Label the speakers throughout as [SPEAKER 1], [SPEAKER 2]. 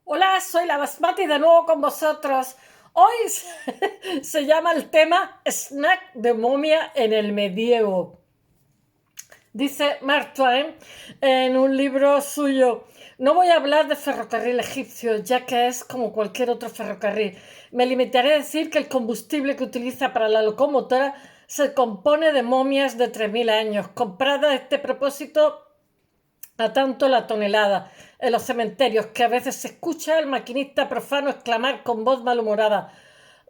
[SPEAKER 1] Hola, soy la Basmati de nuevo con vosotros. Hoy se llama el tema Snack de momia en el medievo. Dice Mark Twain en un libro suyo: no voy a hablar de ferrocarril egipcio, ya que es como cualquier otro ferrocarril. Me limitaré a decir que el combustible que utiliza para la locomotora se compone de momias de 3000 años, compradas a este propósito a tanto la tonelada en los cementerios, que a veces se escucha al maquinista profano exclamar con voz malhumorada: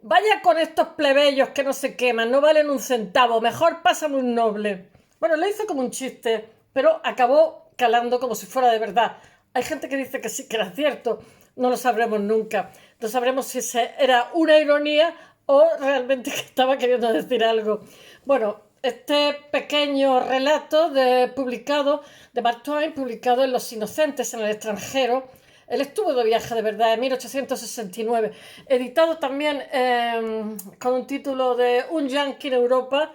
[SPEAKER 1] vaya con estos plebeyos que no se queman, no valen un centavo, mejor pásame un noble. Bueno, lo hizo como un chiste, pero acabó calando como si fuera de verdad. Hay gente que dice que sí, que era cierto, no lo sabremos nunca. No sabremos si era una ironía o realmente que estaba queriendo decir algo. Bueno, este pequeño relato publicado de Mark Twain, publicado en Los Inocentes en el extranjero. Él estuvo de viaje de verdad en 1869, editado también con un título de Un Yankee en Europa,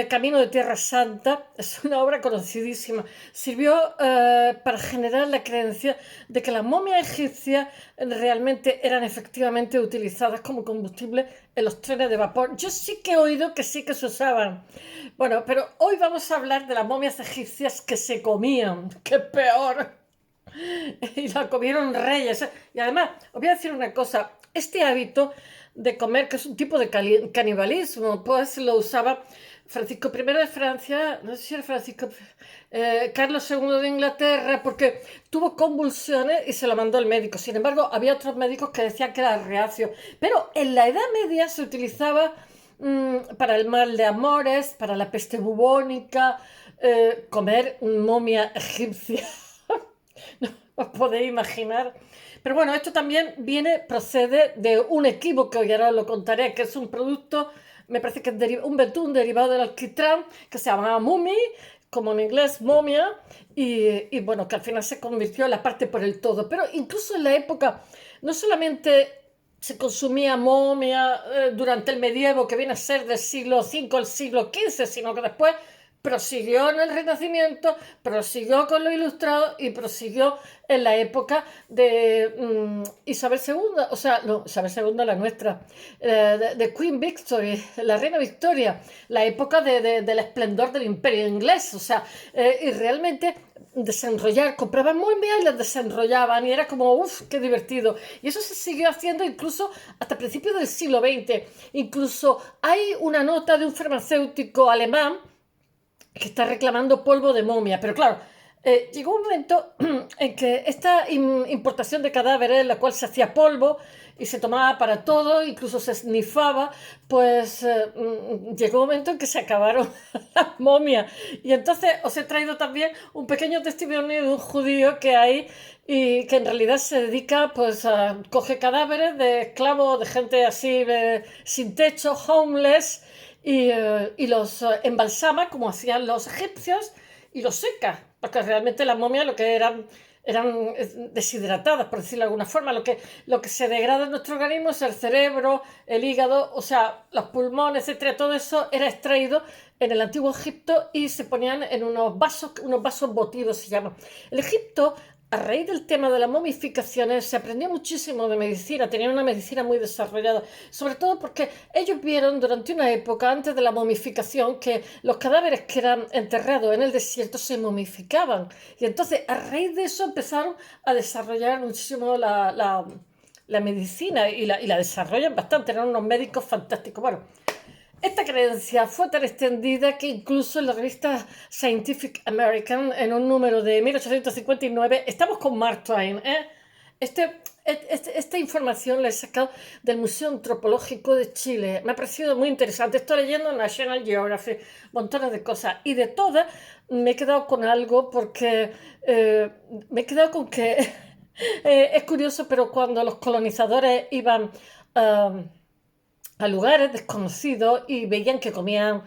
[SPEAKER 1] Camino de Tierra Santa. Es una obra conocidísima. Sirvió para generar la creencia de que las momias egipcias realmente eran efectivamente utilizadas como combustible en los trenes de vapor. Yo sí que he oído que sí que se usaban. Bueno, pero hoy vamos a hablar de las momias egipcias que se comían. ¡Qué peor! Y la comieron reyes. Y además, os voy a decir una cosa: este hábito de comer, que es un tipo de canibalismo, pues lo usaba Francisco I de Francia, no sé si era Francisco, Carlos II de Inglaterra, porque tuvo convulsiones y se lo mandó el médico. Sin embargo, había otros médicos que decían que era reacio. Pero en la Edad Media se utilizaba para el mal de amores, para la peste bubónica, comer momia egipcia. No os podéis imaginar. Pero bueno, esto también procede de un equívoco, y ahora os lo contaré, que es un producto, me parece que es un betún derivado del alquitrán, que se llama mumi, como en inglés momia, y bueno, que al final se convirtió en la parte por el todo. Pero incluso en la época, no solamente se consumía momia durante el medievo, que viene a ser del siglo V al siglo XV, sino que después prosiguió en el Renacimiento, prosiguió con lo ilustrado y prosiguió en la época de Isabel II, o sea, no, Isabel II, la nuestra, de Queen Victory, la reina Victoria, la época del esplendor del imperio inglés, o sea, y realmente desenrollar, compraban muy bien y las desenrollaban y era como, uff, qué divertido. Y eso se siguió haciendo incluso hasta principios del siglo XX. Incluso hay una nota de un farmacéutico alemán que está reclamando polvo de momia. Pero claro, llegó un momento en que esta importación de cadáveres, en la cual se hacía polvo y se tomaba para todo, incluso se snifaba, pues llegó un momento en que se acabaron las momias. Y entonces os he traído también un pequeño testimonio de un judío que hay y que en realidad se dedica pues a coger cadáveres de esclavos, de gente así sin techo, homeless, y los embalsama como hacían los egipcios y los seca, porque realmente las momias lo que eran deshidratadas, por decirlo de alguna forma. Lo que se degrada en nuestro organismo es el cerebro, el hígado, o sea, los pulmones, etcétera. Todo eso era extraído en el antiguo Egipto y se ponían en unos vasos votivos, se llaman. El Egipto, a raíz del tema de las momificaciones, se aprendió muchísimo de medicina, tenían una medicina muy desarrollada, sobre todo porque ellos vieron durante una época antes de la momificación que los cadáveres que eran enterrados en el desierto se momificaban. Y entonces, a raíz de eso, empezaron a desarrollar muchísimo la medicina y la desarrollan bastante, eran unos médicos fantásticos. Bueno, esta creencia fue tan extendida que incluso en la revista Scientific American, en un número de 1859, estamos con Mark Twain, esta información la he sacado del Museo Antropológico de Chile. Me ha parecido muy interesante. Estoy leyendo National Geographic, montones de cosas. Y de todas me he quedado con algo porque me he quedado con que es curioso, pero cuando los colonizadores iban a lugares desconocidos y veían que comían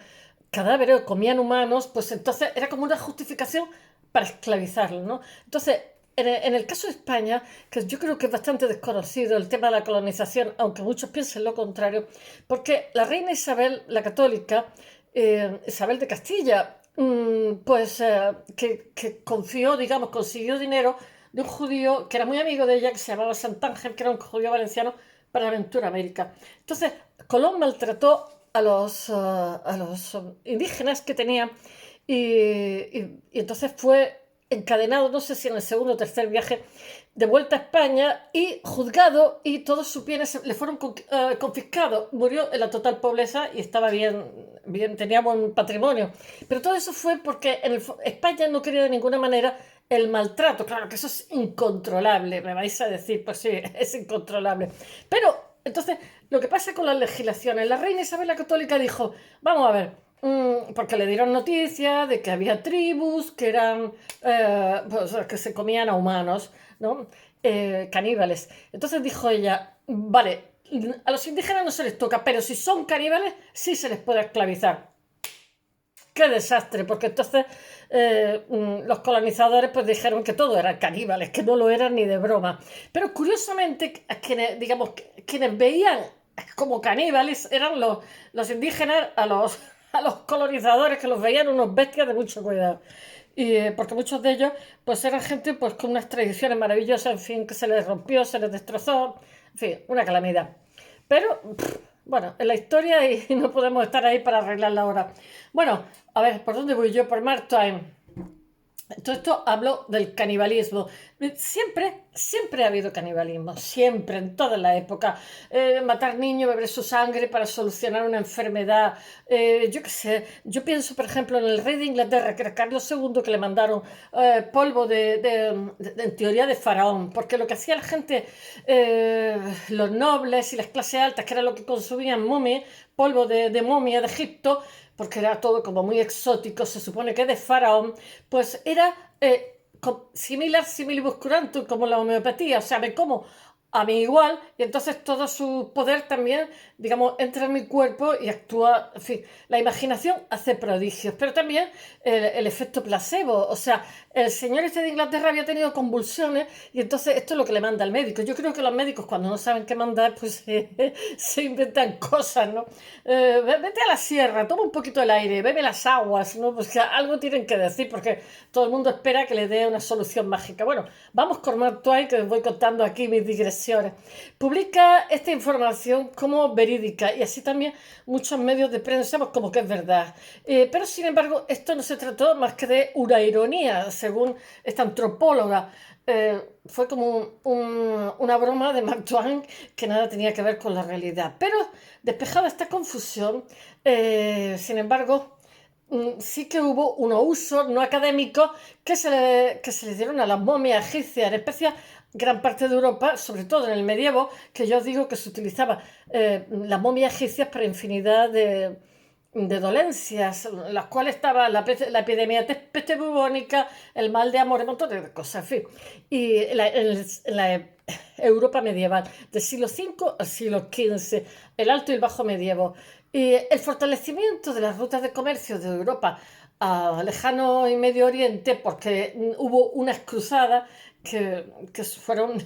[SPEAKER 1] cadáveres o comían humanos, pues entonces era como una justificación para esclavizarlos, ¿no? Entonces, en el caso de España, que yo creo que es bastante desconocido el tema de la colonización, aunque muchos piensen lo contrario, porque la reina Isabel, la católica, Isabel de Castilla, pues que confió, digamos, consiguió dinero de un judío que era muy amigo de ella, que se llamaba Santángel, que era un judío valenciano para la aventura América. Entonces, Colón maltrató a los indígenas que tenía y entonces fue encadenado, no sé si en el segundo o tercer viaje, de vuelta a España y juzgado y todos sus bienes le fueron confiscados. Murió en la total pobreza y estaba bien, tenía buen patrimonio. Pero todo eso fue porque España no quería de ninguna manera el maltrato. Claro que eso es incontrolable, me vais a decir, pues sí, es incontrolable. Pero entonces, lo que pasa con las legislaciones, la reina Isabel la Católica dijo, vamos a ver, porque le dieron noticias de que había tribus que eran, pues, que se comían a humanos, ¿no? Caníbales. Entonces dijo ella, vale, a los indígenas no se les toca, pero si son caníbales, sí se les puede esclavizar. ¡Qué desastre! Porque entonces los colonizadores pues dijeron que todo eran caníbales, que no lo eran ni de broma. Pero curiosamente, quienes, digamos, quienes veían como caníbales eran los indígenas a los colonizadores, que los veían unos bestias de mucho cuidado. Y, porque muchos de ellos pues eran gente pues con unas tradiciones maravillosas, en fin, que se les rompió, se les destrozó, en fin, una calamidad. Pero, bueno, en la historia y no podemos estar ahí para arreglarla ahora. Bueno, a ver, ¿por dónde voy yo? Por Mark Twain. Todo esto hablo del canibalismo. Siempre ha habido canibalismo, siempre, en toda la época. Matar niños, beber su sangre para solucionar una enfermedad. Yo qué sé, yo pienso, por ejemplo, en el rey de Inglaterra, que era Carlos II, que le mandaron polvo en teoría de faraón, porque lo que hacía la gente, los nobles y las clases altas, que era lo que consumían momia, polvo de momia de Egipto, porque era todo como muy exótico, se supone que de faraón, pues era similar similibus curantum, como la homeopatía, o sea, me como a mí igual, y entonces todo su poder también, digamos, entra en mi cuerpo y actúa, en fin, la imaginación hace prodigios, pero también el efecto placebo, o sea, el señor este de Inglaterra había tenido convulsiones y entonces esto es lo que le manda al médico. Yo creo que los médicos cuando no saben qué mandar, pues se inventan cosas, ¿no? Vete a la sierra, toma un poquito el aire, bebe las aguas, ¿no? Pues que algo tienen que decir porque todo el mundo espera que le dé una solución mágica. Bueno, vamos con Mark Twain, que os voy contando aquí mis digresiones. Publica esta información como verídica y así también muchos medios de prensa pues, como que es verdad. Pero sin embargo, esto no se trató más que de una ironía, según esta antropóloga. Fue como una broma de Mark Twain que nada tenía que ver con la realidad. Pero despejada esta confusión, sin embargo, sí que hubo unos usos no académicos que se le dieron a las momias egipcias, en especial gran parte de Europa, sobre todo en el medievo, que yo os digo que se utilizaba las momias egipcias para infinidad de dolencias, las cuales estaba la epidemia de peste bubónica, el mal de amor, un montón de cosas, en fin. Y en la Europa medieval, del siglo V al siglo XV, el Alto y el Bajo Medievo. Y el fortalecimiento de las rutas de comercio de Europa a lejano y Medio Oriente, porque hubo unas cruzadas que fueron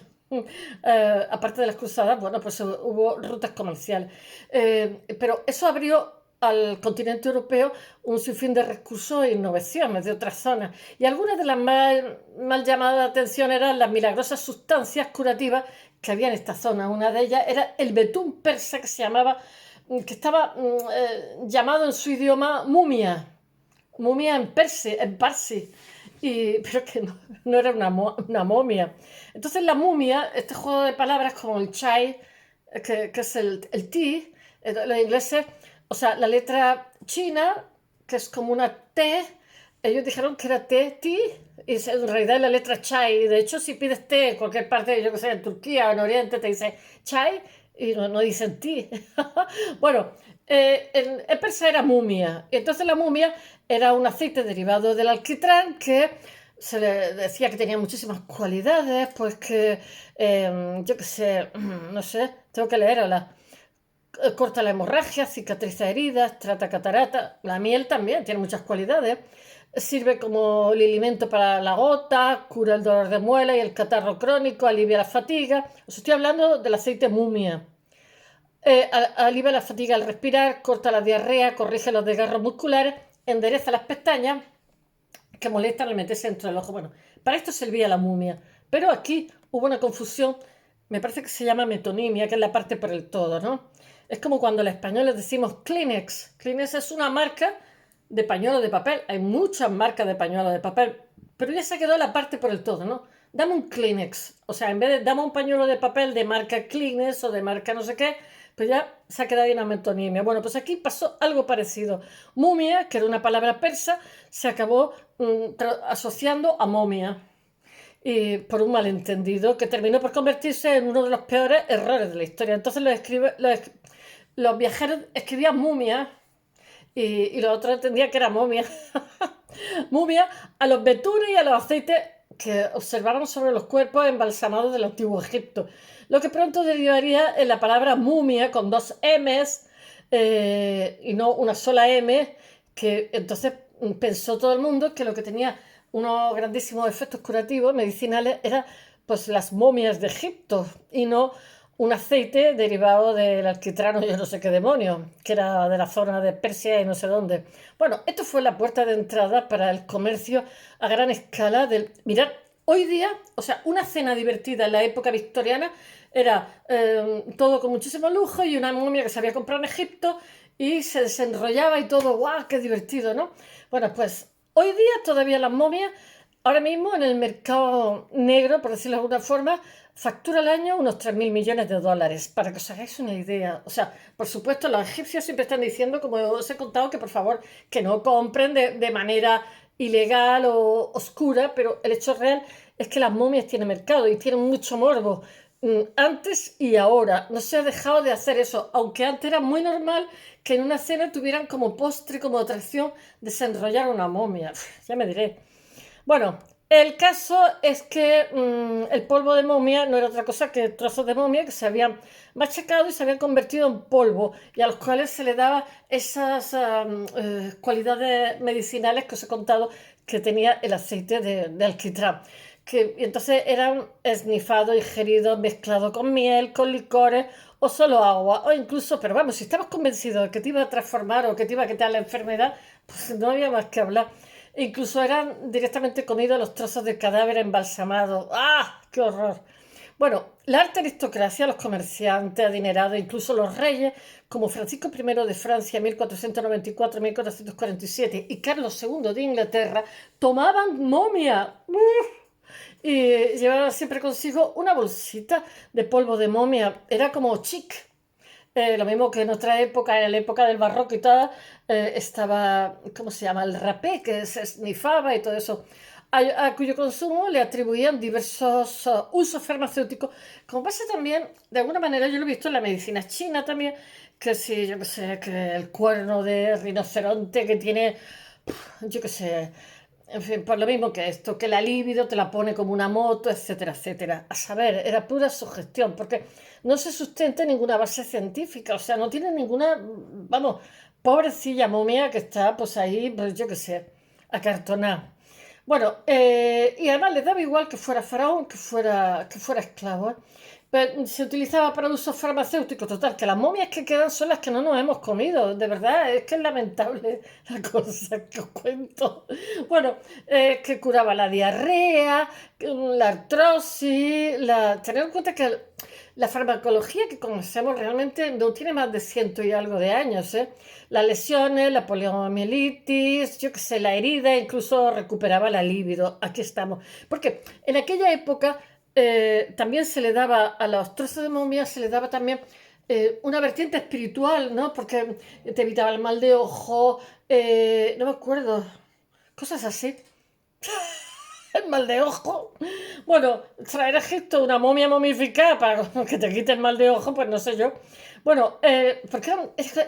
[SPEAKER 1] aparte de las cruzadas, bueno, pues hubo rutas comerciales. Pero eso abrió al continente europeo un sinfín de recursos e innovaciones de otras zonas. Y algunas de las más mal llamadas de atención eran las milagrosas sustancias curativas que había en esta zona. Una de ellas era el betún persa que se llamaba, que estaba llamado en su idioma mumia. Mumia en parsi. Pero que no era una momia. Entonces la mumia, este juego de palabras como el chai, que es el tea, los ingleses, o sea, la letra china, que es como una T, ellos dijeron que era tea, y en realidad es la letra chai. De hecho, si pides té en cualquier parte, yo que sé, en Turquía o en Oriente, te dice chai y no dicen tea. Bueno, el persa era mumia. Y entonces la mumia era un aceite derivado del alquitrán que se le decía que tenía muchísimas cualidades, pues que, yo qué sé, no sé, tengo que leerla. Corta la hemorragia, cicatriza heridas, trata catarata. La miel también tiene muchas cualidades. Sirve como alimento para la gota, cura el dolor de muela y el catarro crónico, alivia la fatiga. Os estoy hablando del aceite mumia. Alivia la fatiga al respirar, corta la diarrea, corrige los desgarros musculares, endereza las pestañas que molestan al meterse dentro del ojo. Bueno, para esto servía la mumia. Pero aquí hubo una confusión, me parece que se llama metonimia, que es la parte por el todo, ¿no? Es como cuando los españoles decimos Kleenex. Kleenex es una marca de pañuelo de papel. Hay muchas marcas de pañuelo de papel, pero ya se quedó la parte por el todo, ¿no? Dame un Kleenex. O sea, en vez de dame un pañuelo de papel de marca Kleenex o de marca no sé qué, pues ya se ha quedado ahí una metonimia. Bueno, pues aquí pasó algo parecido. Mumia, que era una palabra persa, se acabó asociando a momia. Y por un malentendido que terminó por convertirse en uno de los peores errores de la historia. Entonces los viajeros escribían mumia y los otros entendían que era momia. Mumia a los betules y a los aceites que observaron sobre los cuerpos embalsamados del antiguo Egipto, lo que pronto derivaría en la palabra mumia con dos M's y no una sola M, que entonces pensó todo el mundo que lo que tenía unos grandísimos efectos curativos medicinales era pues las momias de Egipto y no un aceite derivado del alquitrán o yo no sé qué demonio, que era de la zona de Persia y no sé dónde. Bueno, esto fue la puerta de entrada para el comercio a gran escala del... Mirad, hoy día, o sea, una cena divertida en la época victoriana era todo con muchísimo lujo y una momia que se había comprado en Egipto y se desenrollaba y todo, ¡guau! ¡Qué divertido!, ¿no? Bueno, pues hoy día todavía las momias, ahora mismo en el mercado negro, por decirlo de alguna forma, factura al año unos 3.000 millones de dólares, para que os hagáis una idea. O sea, por supuesto, los egipcios siempre están diciendo, como os he contado, que por favor, que no compren de manera ilegal o oscura, pero el hecho real es que las momias tienen mercado y tienen mucho morbo. Antes y ahora no se ha dejado de hacer eso, aunque antes era muy normal que en una cena tuvieran como postre, como atracción, desenrollar una momia. Ya me diré. Bueno, el caso es que el polvo de momia no era otra cosa que trozos de momia que se habían machacado y se habían convertido en polvo y a los cuales se le daba esas cualidades medicinales que os he contado que tenía el aceite de alquitrán. Y entonces eran esnifados, ingeridos, mezclados con miel, con licores o solo agua, o incluso, pero vamos, si estabas convencido de que te iba a transformar o que te iba a quitar la enfermedad, pues no había más que hablar. Incluso eran directamente comidos los trozos de cadáver embalsamado. ¡Ah! ¡Qué horror! Bueno, la alta aristocracia, los comerciantes adinerados, incluso los reyes, como Francisco I de Francia 1494-1447 y Carlos II de Inglaterra, tomaban momia. Y llevaban siempre consigo una bolsita de polvo de momia. Era como chic. Lo mismo que en otra época, en la época del barroco y tal, estaba, ¿cómo se llama? El rapé, que se esnifaba y todo eso, a cuyo consumo le atribuían diversos usos farmacéuticos, como pasa también, de alguna manera, yo lo he visto en la medicina china también, que si, yo qué sé, que el cuerno de rinoceronte que tiene, yo qué sé, en fin, por lo mismo que esto, que la libido te la pone como una moto, etcétera, etcétera. A saber, era pura sugestión, porque no se sustenta en ninguna base científica, o sea, no tiene ninguna, vamos, pobrecilla momia que está, pues ahí, pues yo qué sé, acartonada. Bueno, y además les daba igual que fuera faraón, que fuera esclavo, ¿eh? Pero se utilizaba para uso farmacéutico, total, que las momias que quedan son las que no nos hemos comido, de verdad, es que es lamentable la cosa que os cuento. Bueno, que curaba la diarrea, la artrosis, tened en cuenta que la farmacología que conocemos realmente no tiene más de ciento y algo de años, ¿eh? Las lesiones, la poliomielitis, yo qué sé, la herida, incluso recuperaba la libido. Aquí estamos. Porque en aquella época también se le daba a los trozos de momia, se le daba también una vertiente espiritual, ¿no? Porque te evitaba el mal de ojo, no me acuerdo, cosas así. El mal de ojo. Bueno, traer a Egipto una momia momificada para que te quite el mal de ojo, pues no sé yo. Bueno, porque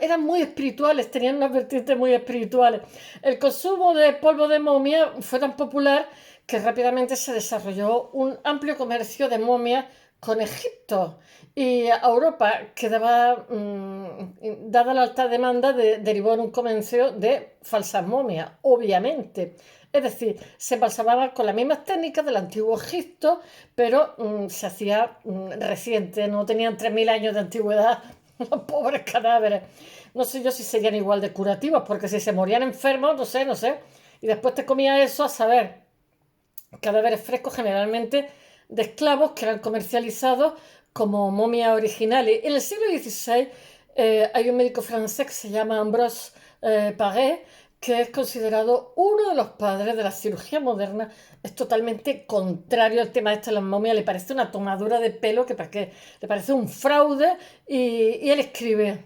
[SPEAKER 1] eran muy espirituales, tenían unas vertientes muy espirituales. El consumo de polvo de momia fue tan popular que rápidamente se desarrolló un amplio comercio de momias con Egipto. Y a Europa quedaba, dada la alta demanda, derivó en un comercio de falsas momias, obviamente. Es decir, se embalsamaba con las mismas técnicas del antiguo Egipto, pero se hacía reciente, no tenían 3.000 años de antigüedad los pobres cadáveres. No sé yo si serían igual de curativos, porque si se morían enfermos, no sé. Y después te comías eso, a saber, cadáveres frescos generalmente de esclavos que eran comercializados como momias originales. En el siglo XVI hay un médico francés que se llama Ambroise Paré, que es considerado uno de los padres de la cirugía moderna. Es totalmente contrario al tema este de las momias, le parece una tomadura de pelo que para qué, le parece un fraude, y él escribe: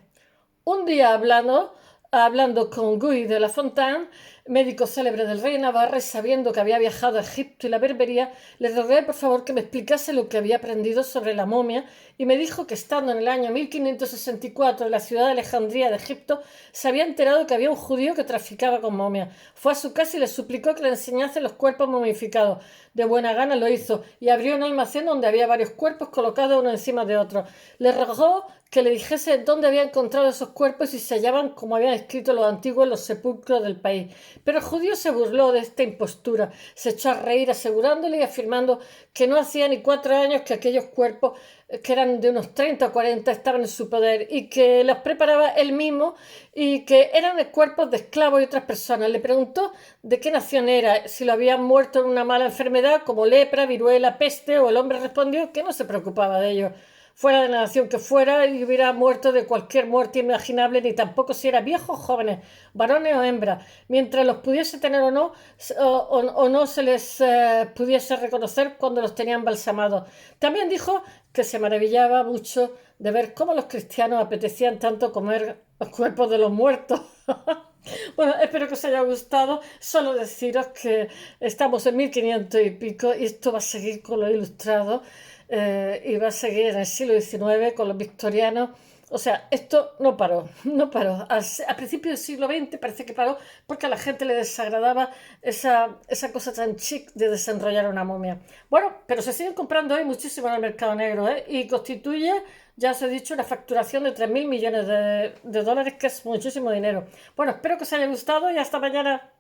[SPEAKER 1] un día hablando con Guy de la Fontaine, médico célebre del rey de Navarra, y sabiendo que había viajado a Egipto y la Berbería, le rogué por favor que me explicase lo que había aprendido sobre la momia, y me dijo que estando en el año 1564 en la ciudad de Alejandría de Egipto, se había enterado que había un judío que traficaba con momias. Fue a su casa y le suplicó que le enseñase los cuerpos momificados. De buena gana lo hizo, y abrió un almacén donde había varios cuerpos colocados uno encima de otro. Le rogó que le dijese dónde había encontrado esos cuerpos y se hallaban como habían escrito los antiguos en los sepulcros del país. Pero el judío se burló de esta impostura, se echó a reír asegurándole y afirmando que no hacía ni 4 años que aquellos cuerpos, que eran de unos 30 o 40, estaban en su poder, y que los preparaba él mismo, y que eran cuerpos de esclavos y otras personas. Le preguntó de qué nación era, si lo habían muerto en una mala enfermedad como lepra, viruela, peste, o el hombre respondió que no se preocupaba de ello, fuera de la nación que fuera, y hubiera muerto de cualquier muerte imaginable, ni tampoco si era viejos o jóvenes, varones o hembras, mientras los pudiese tener o no, o no se les pudiese reconocer cuando los tenían balsamados. También dijo que se maravillaba mucho de ver cómo los cristianos apetecían tanto comer los cuerpos de los muertos. Bueno, espero que os haya gustado. Solo deciros que estamos en 1500 y pico, y esto va a seguir con los ilustrados, y va a seguir en el siglo XIX con los victorianos. O sea, esto no paró, no paró. A principios del siglo XX parece que paró porque a la gente le desagradaba esa cosa tan chic de desenrollar una momia. Bueno, pero se siguen comprando hoy muchísimo en el mercado negro, ¿eh? Y constituye, ya os he dicho, una facturación de 3.000 millones de dólares, que es muchísimo dinero. Bueno, espero que os haya gustado y hasta mañana.